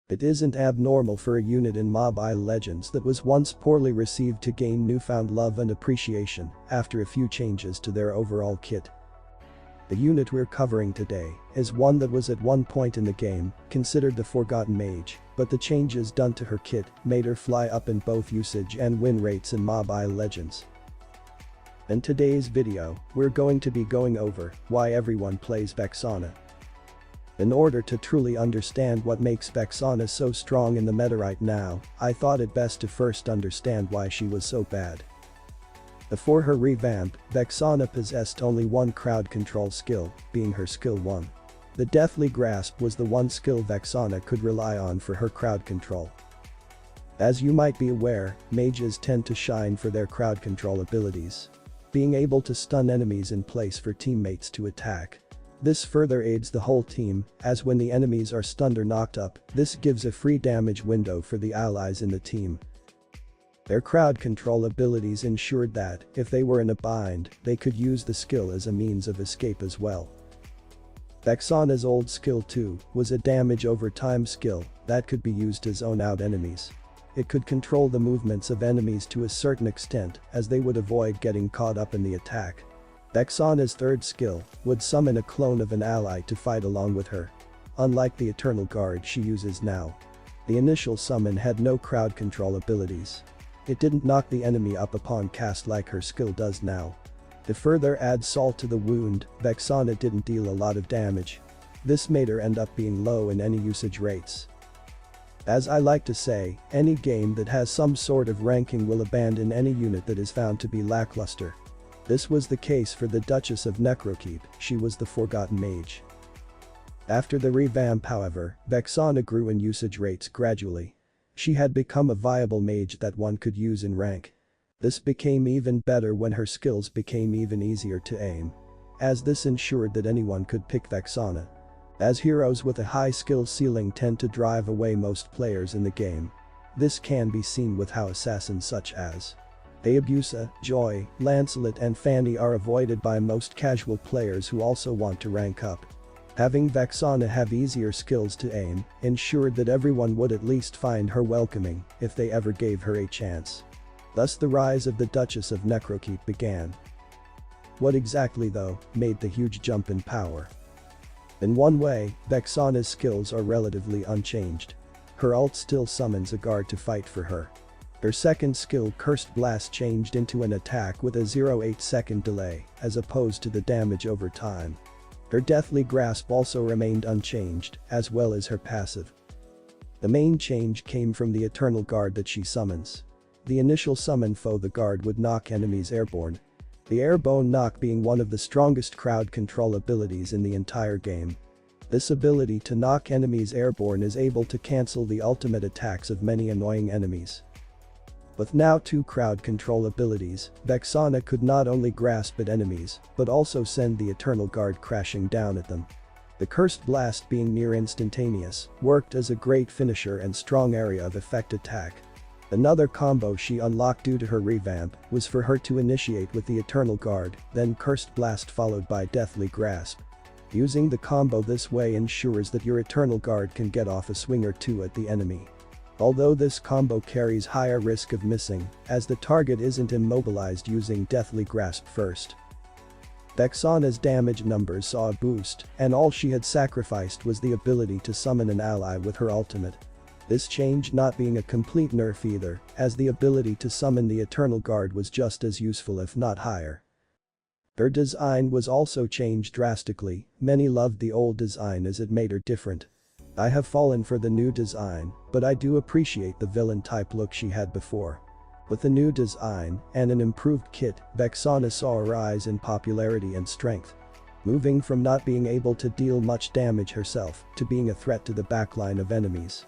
It isn't abnormal for a unit in Mobile Legends that was once poorly received to gain newfound love and appreciation after a few changes to their overall kit. The unit we're covering today is one that was at one point in the game considered the forgotten mage, but the changes done to her kit made her fly up in both usage and win rates in Mobile Legends. In today's video, we're going to be going over why everyone plays Vexana. In order to truly understand what makes Vexana so strong in the meta right now, I thought it best to first understand why she was so bad. Before her revamp, Vexana possessed only one crowd control skill, being her skill 1. The Deathly Grasp was the one skill Vexana could rely on for her crowd control. As you might be aware, mages tend to shine for their crowd control abilities. Being able to stun enemies in place for teammates to attack. This further aids the whole team, as when the enemies are stunned or knocked up, this gives a free damage window for the allies in the team. Their crowd control abilities ensured that, if they were in a bind, they could use the skill as a means of escape as well. Vexana's old skill 2 was a damage over time skill that could be used to zone out enemies. It could control the movements of enemies to a certain extent as they would avoid getting caught up in the attack. Vexana's third skill would summon a clone of an ally to fight along with her. Unlike the Eternal Guard she uses now. The initial summon had no crowd control abilities. It didn't knock the enemy up upon cast like her skill does now. To further add salt to the wound, Vexana didn't deal a lot of damage. This made her end up being low in any usage rates. As I like to say, any game that has some sort of ranking will abandon any unit that is found to be lackluster. This was the case for the Duchess of Necrokeep, she was the forgotten mage. After the revamp however, Vexana grew in usage rates gradually. She had become a viable mage that one could use in rank. This became even better when her skills became even easier to aim. As this ensured that anyone could pick Vexana. As heroes with a high skill ceiling tend to drive away most players in the game. This can be seen with how assassins such as Hayabusa, Joy, Lancelot and Fanny are avoided by most casual players who also want to rank up. Having Vexana have easier skills to aim ensured that everyone would at least find her welcoming if they ever gave her a chance. Thus the rise of the Duchess of Necrokeep began. What exactly though made the huge jump in power? In one way, Vexana's skills are relatively unchanged. Her ult still summons a guard to fight for her. Her second skill Cursed Blast changed into an attack with a 0.8 second delay as opposed to the damage over time. Her Deathly Grasp also remained unchanged, as well as her passive. The main change came from the Eternal Guard that she summons. The initial summon foe the guard would knock enemies airborne. The airborne knock being one of the strongest crowd control abilities in the entire game. This ability to knock enemies airborne is able to cancel the ultimate attacks of many annoying enemies. With now two crowd control abilities, Vexana could not only grasp at enemies, but also send the Eternal Guard crashing down at them. The Cursed Blast being near instantaneous, worked as a great finisher and strong area of effect attack. Another combo she unlocked due to her revamp was for her to initiate with the Eternal Guard, then Cursed Blast followed by Deathly Grasp. Using the combo this way ensures that your Eternal Guard can get off a swing or two at the enemy. Although this combo carries higher risk of missing, as the target isn't immobilized using Deathly Grasp first. Vexana's damage numbers saw a boost, and all she had sacrificed was the ability to summon an ally with her ultimate. This change not being a complete nerf either, as the ability to summon the Eternal Guard was just as useful if not higher. Her design was also changed drastically. Many loved the old design as it made her different. I have fallen for the new design, but I do appreciate the villain type look she had before. With the new design and an improved kit, Vexana saw a rise in popularity and strength. Moving from not being able to deal much damage herself to being a threat to the backline of enemies.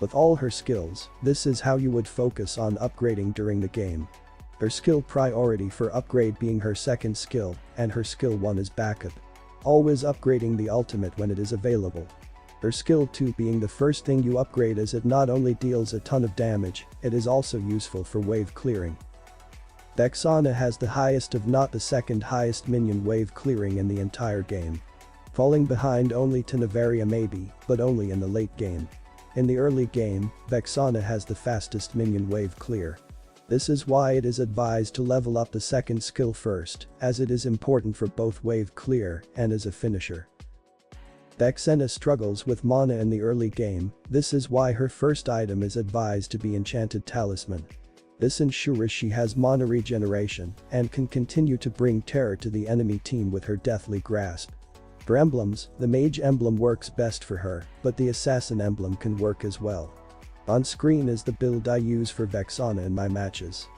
With all her skills, this is how you would focus on upgrading during the game. Her skill priority for upgrade being her second skill, and her skill 1 is backup. Always upgrading the ultimate when it is available. Her skill 2 being the first thing you upgrade as it not only deals a ton of damage, it is also useful for wave clearing. Vexana has the highest if not the second highest minion wave clearing in the entire game. Falling behind only to Nevaria maybe, but only in the late game. In the early game, Vexana has the fastest minion wave clear. This is why it is advised to level up the second skill first, as it is important for both wave clear and as a finisher. Vexana struggles with mana in the early game, this is why her first item is advised to be Enchanted Talisman. This ensures she has mana regeneration and can continue to bring terror to the enemy team with her Deathly Grasp. For emblems, the Mage emblem works best for her, but the Assassin emblem can work as well. On screen is the build I use for Vexana in my matches.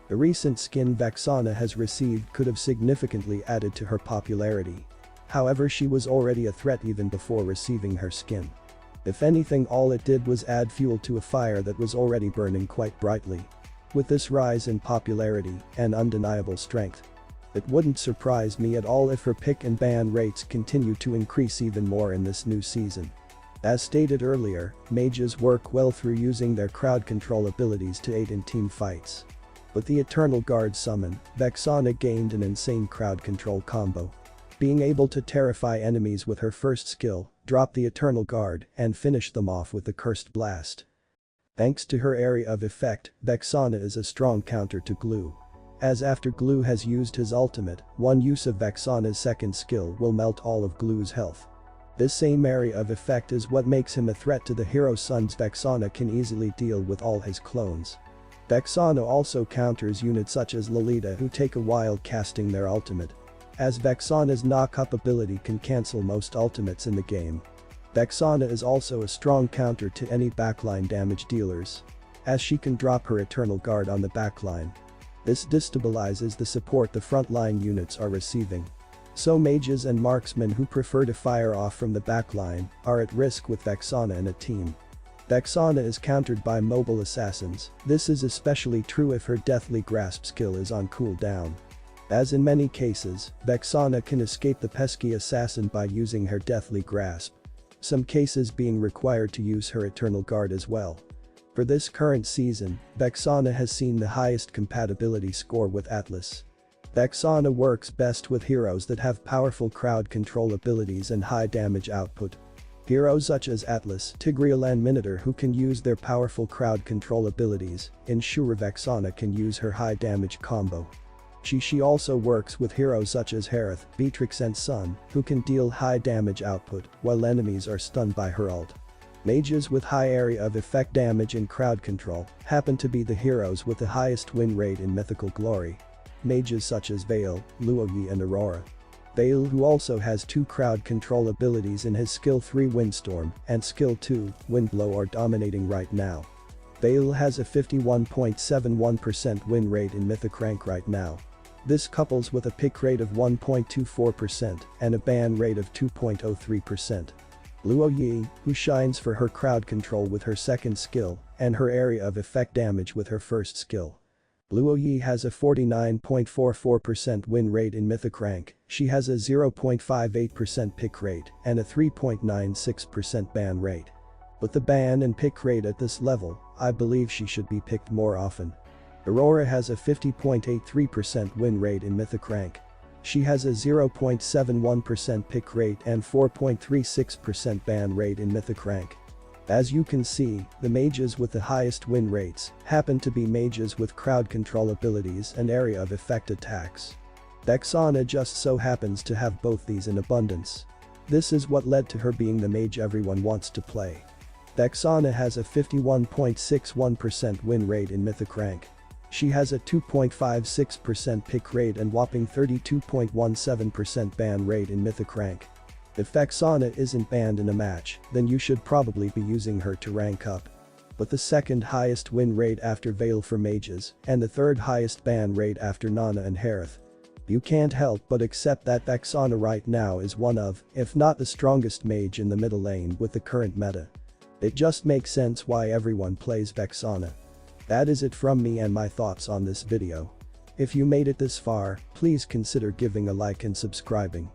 The recent skin Vexana has received could have significantly added to her popularity. However, she was already a threat even before receiving her skin. If anything, all it did was add fuel to a fire that was already burning quite brightly. With this rise in popularity and undeniable strength, it wouldn't surprise me at all if her pick and ban rates continue to increase even more in this new season. As stated earlier, mages work well through using their crowd control abilities to aid in team fights. With the Eternal Guard summon, Vexana gained an insane crowd control combo. Being able to terrify enemies with her first skill, drop the Eternal Guard, and finish them off with the Cursed Blast. Thanks to her area of effect, Vexana is a strong counter to Glue. As after Glue has used his ultimate, one use of Vexana's second skill will melt all of Glue's health. This same area of effect is what makes him a threat to the hero sons. Vexana can easily deal with all his clones. Vexana also counters units such as Lolita who take a while casting their ultimate, as Vexana's knock-up ability can cancel most ultimates in the game. Vexana is also a strong counter to any backline damage dealers, as she can drop her Eternal Guard on the backline. This destabilizes the support the frontline units are receiving. So mages and marksmen who prefer to fire off from the backline are at risk with Vexana in a team. Vexana is countered by mobile assassins, this is especially true if her Deathly Grasp skill is on cooldown. As in many cases, Vexana can escape the pesky assassin by using her Deathly Grasp. Some cases being required to use her Eternal Guard as well. For this current season, Vexana has seen the highest compatibility score with Atlas. Vexana works best with heroes that have powerful crowd control abilities and high damage output. Heroes such as Atlas, Tigreal and Minotaur who can use their powerful crowd control abilities ensure Vexana can use her high damage combo. She also works with heroes such as Harith, Beatrix and Sun who can deal high damage output while enemies are stunned by her ult. Mages with high area of effect damage and crowd control happen to be the heroes with the highest win rate in Mythical Glory. Mages such as Vale, Luoyi and Aurora. Vale, who also has 2 crowd control abilities in his skill 3 Windstorm and skill 2 Windblow, are dominating right now. Vale has a 51.71% win rate in Mythic rank right now. This couples with a pick rate of 1.24% and a ban rate of 2.03%. Luoyi, who shines for her crowd control with her second skill and her area of effect damage with her first skill. Luoyi has a 49.44% win rate in Mythic rank, she has a 0.58% pick rate and a 3.96% ban rate. With the ban and pick rate at this level, I believe she should be picked more often. Aurora has a 50.83% win rate in Mythic rank. She has a 0.71% pick rate and 4.36% ban rate in Mythic rank. As you can see, the mages with the highest win rates happen to be mages with crowd control abilities and area of effect attacks. Vexana just so happens to have both these in abundance. This is what led to her being the mage everyone wants to play. Vexana has a 51.61% win rate in Mythic rank. She has a 2.56% pick rate and whopping 32.17% ban rate in Mythic rank. If Vexana isn't banned in a match, then you should probably be using her to rank up. With the second highest win rate after Vale for mages, and the third highest ban rate after Nana and Harith, you can't help but accept that Vexana right now is one of, if not the strongest mage in the middle lane with the current meta. It just makes sense why everyone plays Vexana. That is it from me and my thoughts on this video. If you made it this far, please consider giving a like and subscribing.